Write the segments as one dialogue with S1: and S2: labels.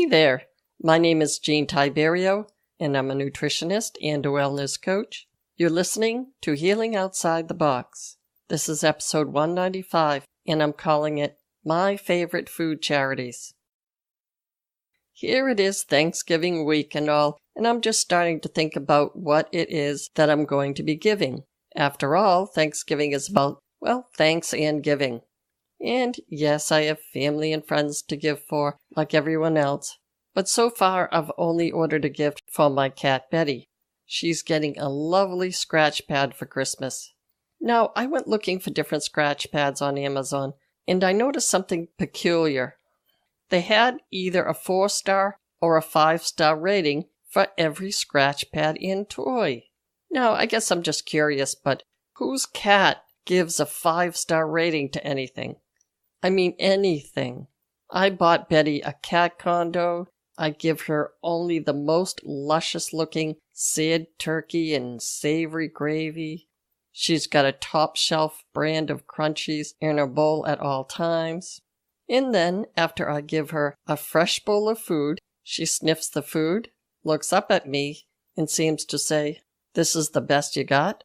S1: Hey there, my name is Jean Tiberio, and I'm a nutritionist and a wellness coach. You're listening to Healing Outside the Box. This is episode 195, and I'm calling it My Favorite Food Charities. Here it is Thanksgiving week and all, and I'm just starting to think about what it is that I'm going to be giving. After all, Thanksgiving is about, thanks and giving. And yes, I have family and friends to give for, like everyone else. But so far, I've only ordered a gift for my cat Betty. She's getting a lovely scratch pad for Christmas. Now, I went looking for different scratch pads on Amazon, and I noticed something peculiar. They had either a 4-star or a 5-star rating for every scratch pad and toy. Now, I guess I'm just curious, but whose cat gives a 5-star rating to anything? I mean anything. I bought Betty a cat condo. I give her only the most luscious-looking sad turkey and savory gravy. She's got a top-shelf brand of crunchies in her bowl at all times. And then, after I give her a fresh bowl of food, she sniffs the food, looks up at me, and seems to say, "This is the best you got?"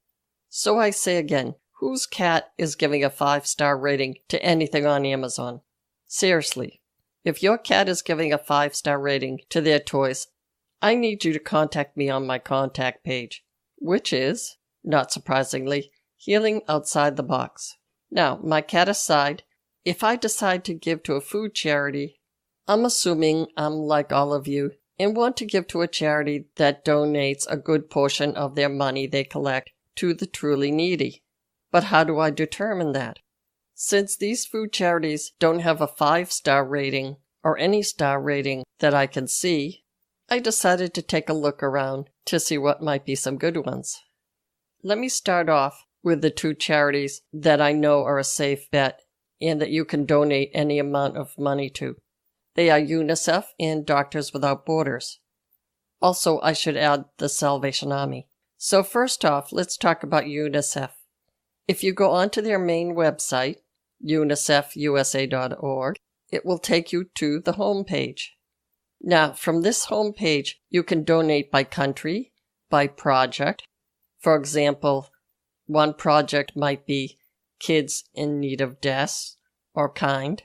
S1: So I say again, whose cat is giving a 5-star rating to anything on Amazon? Seriously, if your cat is giving a 5-star rating to their toys, I need you to contact me on my contact page, which is, not surprisingly, Healing Outside the Box. Now, my cat aside, if I decide to give to a food charity, I'm assuming I'm like all of you and want to give to a charity that donates a good portion of their money they collect to the truly needy. But how do I determine that? Since these food charities don't have a 5-star rating or any star rating that I can see, I decided to take a look around to see what might be some good ones. Let me start off with the 2 charities that I know are a safe bet and that you can donate any amount of money to. They are UNICEF and Doctors Without Borders. Also, I should add the Salvation Army. So first off, let's talk about UNICEF. If you go onto their main website, unicefusa.org, it will take you to the home page. Now, from this home page, you can donate by country, by project. For example, one project might be Kids in Need of Desks or Kind.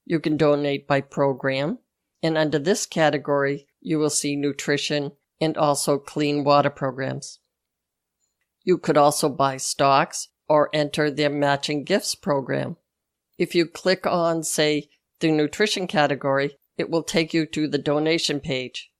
S1: You can donate by program, and under this category, you will see nutrition and also clean water programs. You could also buy stocks or enter their matching gifts program. If you click on, say, the nutrition category, it will take you to the donation page.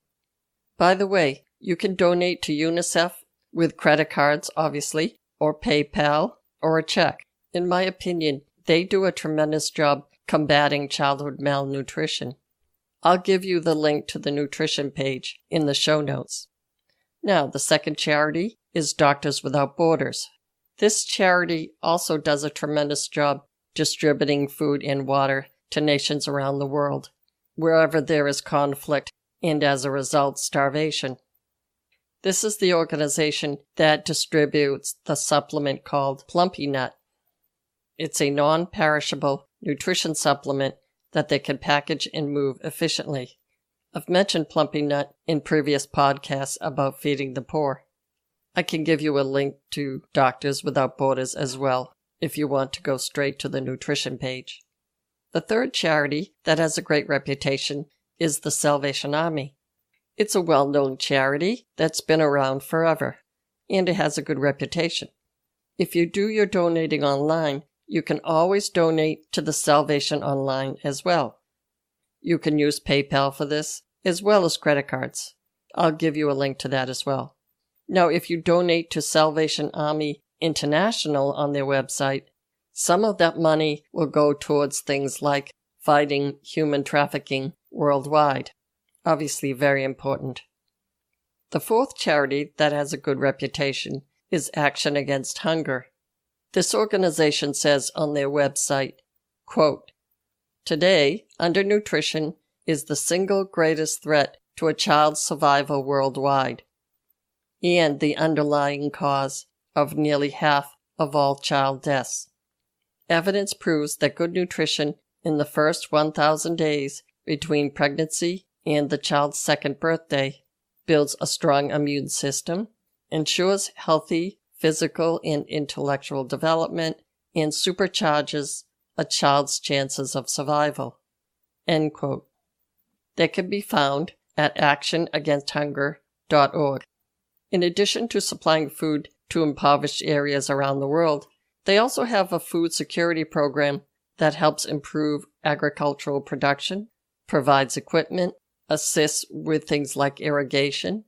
S1: By the way, you can donate to UNICEF with credit cards, obviously, or PayPal, or a check. In my opinion, they do a tremendous job combating childhood malnutrition. I'll give you the link to the nutrition page in the show notes. Now, the second charity is Doctors Without Borders. This charity also does a tremendous job distributing food and water to nations around the world, wherever there is conflict and, as a result, starvation. This is the organization that distributes the supplement called Plumpy Nut. It's a non-perishable nutrition supplement that they can package and move efficiently. I've mentioned Plumpy Nut in previous podcasts about feeding the poor. I can give you a link to Doctors Without Borders as well, if you want to go straight to the nutrition page. The third charity that has a great reputation is the Salvation Army. It's a well-known charity that's been around forever, and it has a good reputation. If you do your donating online, you can always donate to the Salvation Online as well. You can use PayPal for this, as well as credit cards. I'll give you a link to that as well. Now, if you donate to Salvation Army International on their website, some of that money will go towards things like fighting human trafficking worldwide. Obviously very important. The fourth charity that has a good reputation is Action Against Hunger. This organization says on their website, quote, "Today, undernutrition is the single greatest threat to a child's survival worldwide, and the underlying cause of nearly half of all child deaths. Evidence proves that good nutrition in the first 1,000 days between pregnancy and the child's second birthday, builds a strong immune system, ensures healthy physical and intellectual development, and supercharges a child's chances of survival." End quote. That can be found at actionagainsthunger.org. In addition to supplying food to impoverished areas around the world, they also have a food security program that helps improve agricultural production, provides equipment, assists with things like irrigation,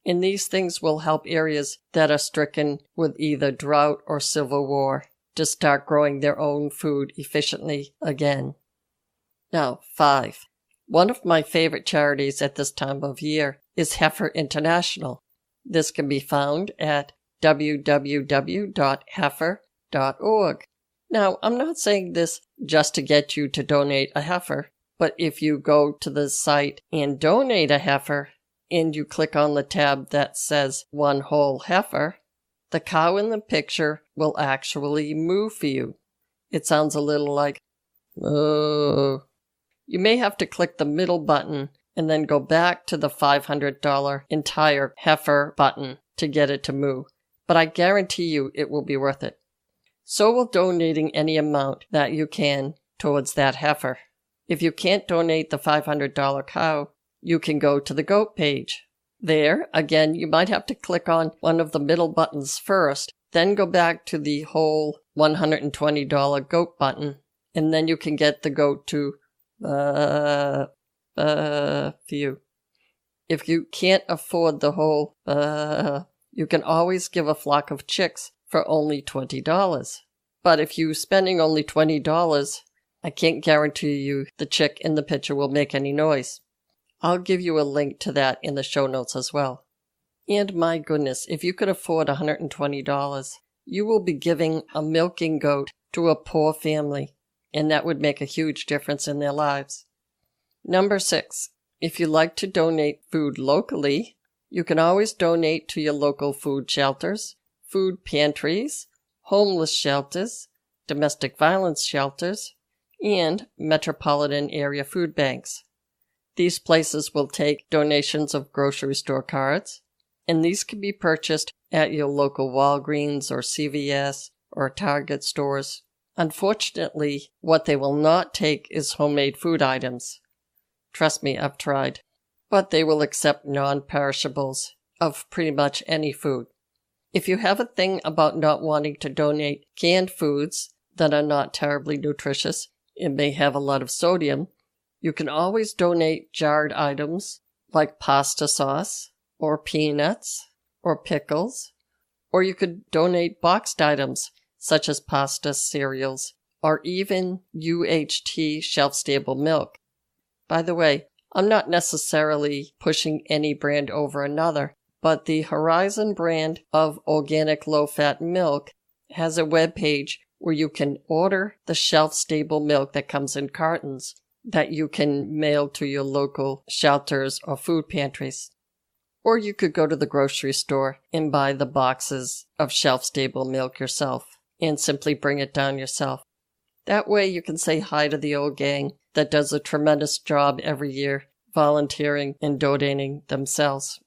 S1: and these things will help areas that are stricken with either drought or civil war to start growing their own food efficiently again. Now, 5. One of my favorite charities at this time of year is Heifer International. This can be found at www.heifer.org. Now, I'm not saying this just to get you to donate a heifer, but if you go to the site and donate a heifer, and you click on the tab that says one whole heifer, the cow in the picture will actually moo for you. It sounds a little like, "Oh." You may have to click the middle button and then go back to the $500 entire heifer button to get it to moo, but I guarantee you it will be worth it. So will donating any amount that you can towards that heifer. If you can't donate the $500 cow, you can go to the goat page. There, again, you might have to click on one of the middle buttons first, then go back to the whole $120 goat button, and then you can get the goat to few. If you can't afford the whole you can always give a flock of chicks for only $20. But if you're spending only $20, I can't guarantee you the chick in the picture will make any noise. I'll give you a link to that in the show notes as well. And my goodness, if you could afford $120, you will be giving a milking goat to a poor family, and that would make a huge difference in their lives. Number 6, if you like to donate food locally, you can always donate to your local food shelters, food pantries, homeless shelters, domestic violence shelters, and metropolitan area food banks. These places will take donations of grocery store cards, and these can be purchased at your local Walgreens or CVS or Target stores. Unfortunately, what they will not take is homemade food items. Trust me, I've tried. But they will accept non-perishables of pretty much any food. If you have a thing about not wanting to donate canned foods that are not terribly nutritious and may have a lot of sodium, you can always donate jarred items like pasta sauce or peanuts or pickles, or you could donate boxed items such as pasta, cereals, or even UHT shelf-stable milk. By the way, I'm not necessarily pushing any brand over another, but the Horizon brand of organic low-fat milk has a web page where you can order the shelf-stable milk that comes in cartons that you can mail to your local shelters or food pantries. Or you could go to the grocery store and buy the boxes of shelf-stable milk yourself and simply bring it down yourself. That way you can say hi to the old gang that does a tremendous job every year volunteering and donating themselves.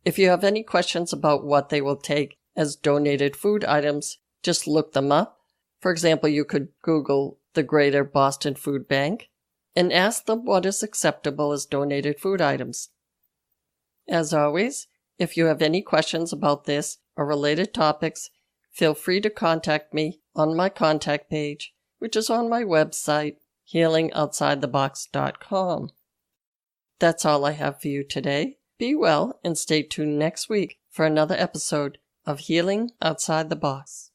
S1: If you have any questions about what they will take as donated food items, just look them up. For example, you could Google the Greater Boston Food Bank and ask them what is acceptable as donated food items. As always, if you have any questions about this or related topics, feel free to contact me on my contact page, which is on my website, healingoutsidethebox.com. That's all I have for you today. Be well and stay tuned next week for another episode of Healing Outside the Box.